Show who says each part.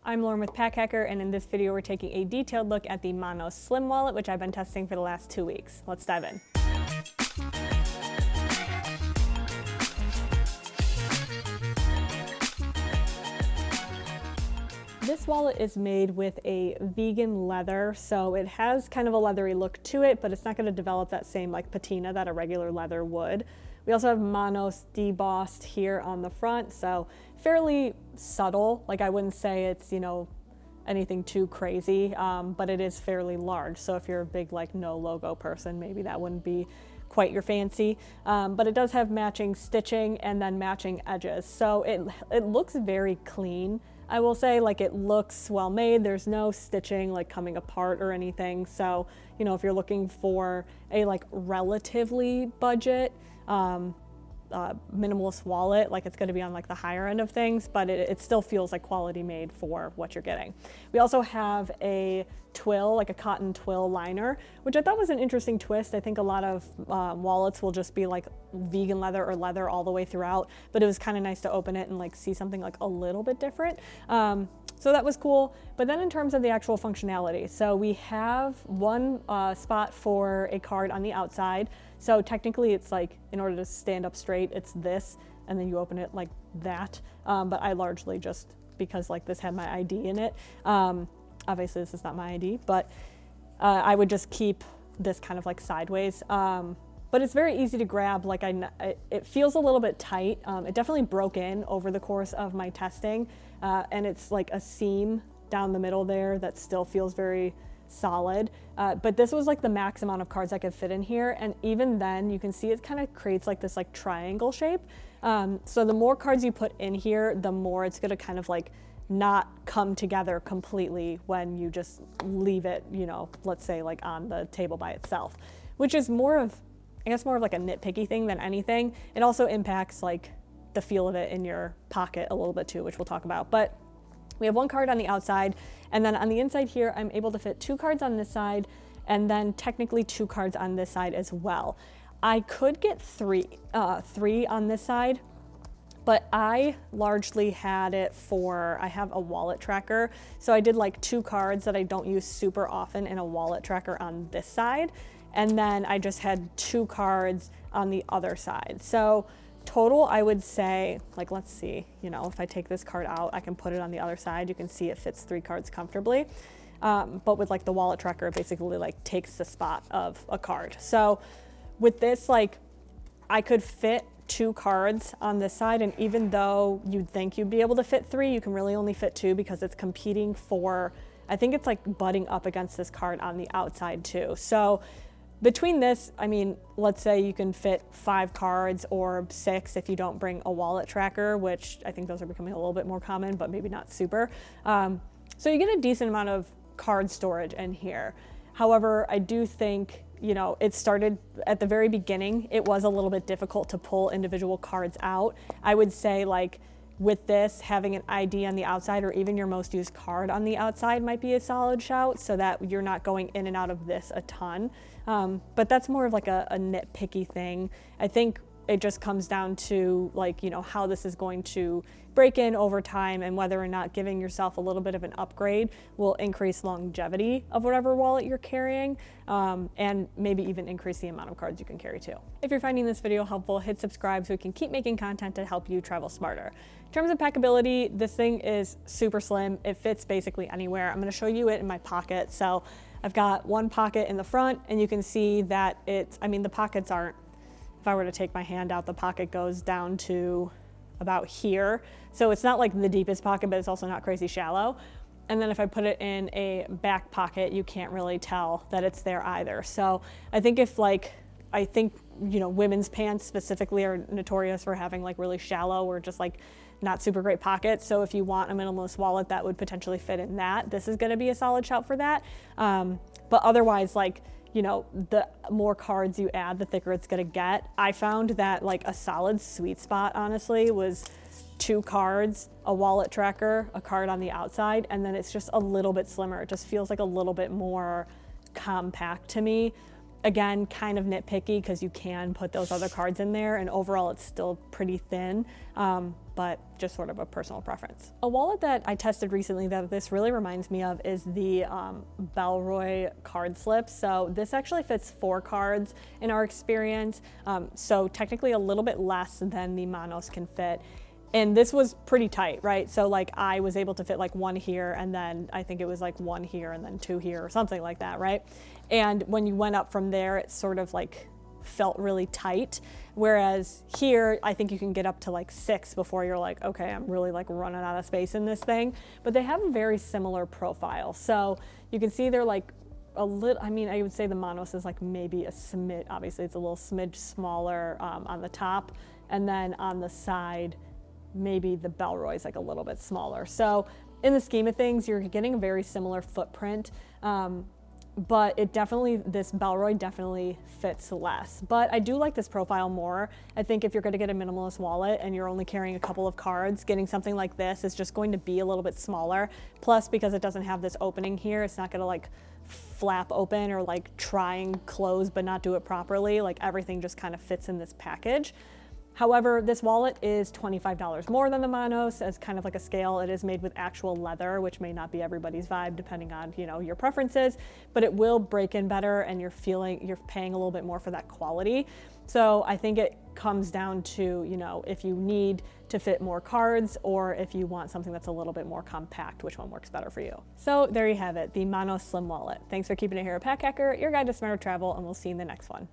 Speaker 1: I'm Lauren with Packhacker, and in this video we're taking a detailed look at the Mono Slim wallet, which I've been testing for the last 2 weeks. Let's dive in. This wallet is made with a vegan leather, so it has kind of a leathery look to it, but it's not going to develop that same like patina that a regular leather would. We also have monos debossed here on the front, so fairly subtle. Like I wouldn't say it's, anything too crazy, but it is fairly large. So if you're a big like no logo person, maybe that wouldn't be quite your fancy. But it does have matching stitching and then matching edges. So it looks very clean. I will say, like, it looks well made. There's no stitching like coming apart or anything. So, if you're looking for a like relatively budget minimalist wallet, like it's going to be on like the higher end of things, but it still feels like quality made for what you're getting. We also have a twill, like a cotton twill liner, which I thought was an interesting twist. I think a lot of wallets will just be like vegan leather or leather all the way throughout, but it was kind of nice to open it and like see something like a little bit different. So that was cool. But then in terms of the actual functionality, so we have one spot for a card on the outside. So technically it's like, in order to stand up straight, it's this, and then you open it like that. But I largely just, because like this had my ID in it, obviously this is not my ID, but I would just keep this kind of like sideways. But it's very easy to grab. Like it feels a little bit tight. It definitely broke in over the course of my testing. And it's like a seam down the middle there that still feels very solid. But this was like the max amount of cards I could fit in here. And even then you can see it kind of creates like this like triangle shape. So the more cards you put in here, the more it's gonna kind of like not come together completely when you just leave it, let's say like on the table by itself, which is more of like a nitpicky thing than anything. It also impacts like the feel of it in your pocket a little bit too, which we'll talk about. But we have one card on the outside, and then on the inside here, I'm able to fit 2 cards on this side, and then technically 2 cards on this side as well. I could get three on this side, but I largely had it I have a wallet tracker. So I did like 2 cards that I don't use super often in a wallet tracker on this side. And then I just had 2 cards on the other side. So total, I would say, like, let's see, if I take this card out, I can put it on the other side. You can see it fits 3 cards comfortably. But with like the wallet tracker, it basically like takes the spot of a card. So with this, like I could fit 2 cards on this side. And even though you'd think you'd be able to fit 3, you can really only fit 2 because it's competing for, I think it's like butting up against this card on the outside too. So between this, let's say you can fit 5 cards or 6 if you don't bring a wallet tracker, which I think those are becoming a little bit more common, but maybe not super. So you get a decent amount of card storage in here. However, I do think, it started at the very beginning, it was a little bit difficult to pull individual cards out. I would say like with this, having an ID on the outside or even your most used card on the outside might be a solid shout so that you're not going in and out of this a ton. But that's more of like a nitpicky thing. I think it just comes down to like, how this is going to break in over time and whether or not giving yourself a little bit of an upgrade will increase longevity of whatever wallet you're carrying, and maybe even increase the amount of cards you can carry too. If you're finding this video helpful, hit subscribe so we can keep making content to help you travel smarter. In terms of packability, this thing is super slim. It fits basically anywhere. I'm gonna show you it in my pocket. So I've got one pocket in the front and you can see that the pockets aren't, if I were to take my hand out, the pocket goes down to about here. So it's not like the deepest pocket, but it's also not crazy shallow. And then if I put it in a back pocket, you can't really tell that it's there either. So I think women's pants specifically are notorious for having like really shallow or just like not super great pockets. So if you want a minimalist wallet that would potentially fit in that, this is gonna be a solid shout for that. But otherwise, like, the more cards you add, the thicker it's gonna get. I found that like a solid sweet spot, honestly, was 2 cards, a wallet tracker, a card on the outside, and then it's just a little bit slimmer. It just feels like a little bit more compact to me. Again, kind of nitpicky because you can put those other cards in there and overall it's still pretty thin. but just sort of a personal preference. A wallet that I tested recently that this really reminds me of is the Bellroy card slip. So this actually fits 4 cards in our experience. So technically a little bit less than the Manos can fit. And this was pretty tight, right? So like I was able to fit like 1 here, and then I think it was like 1 here and then 2 here or something like that, right? And when you went up from there, it sort of like felt really tight. Whereas here, I think you can get up to like 6 before you're like, okay, I'm really like running out of space in this thing. But they have a very similar profile. So you can see they're like a little, I mean, I would say the Manos is like maybe a smidge, obviously it's a little smidge smaller on the top. And then on the side, maybe the Bellroy is like a little bit smaller. So in the scheme of things, you're getting a very similar footprint, but it definitely, this Bellroy definitely fits less. But I do like this profile more. I think if you're gonna get a minimalist wallet and you're only carrying a couple of cards, getting something like this is just going to be a little bit smaller. Plus, because it doesn't have this opening here, it's not gonna like flap open or like try and close but not do it properly. Like everything just kind of fits in this package. However, this wallet is $25 more than the Manos as kind of like a scale. It is made with actual leather, which may not be everybody's vibe depending on, you know, your preferences, but it will break in better and you're paying a little bit more for that quality. So I think it comes down to, you know, if you need to fit more cards or if you want something that's a little bit more compact, which one works better for you. So there you have it, the Manos Slim Wallet. Thanks for keeping it here at Pack Hacker, your guide to smarter travel, and we'll see you in the next one.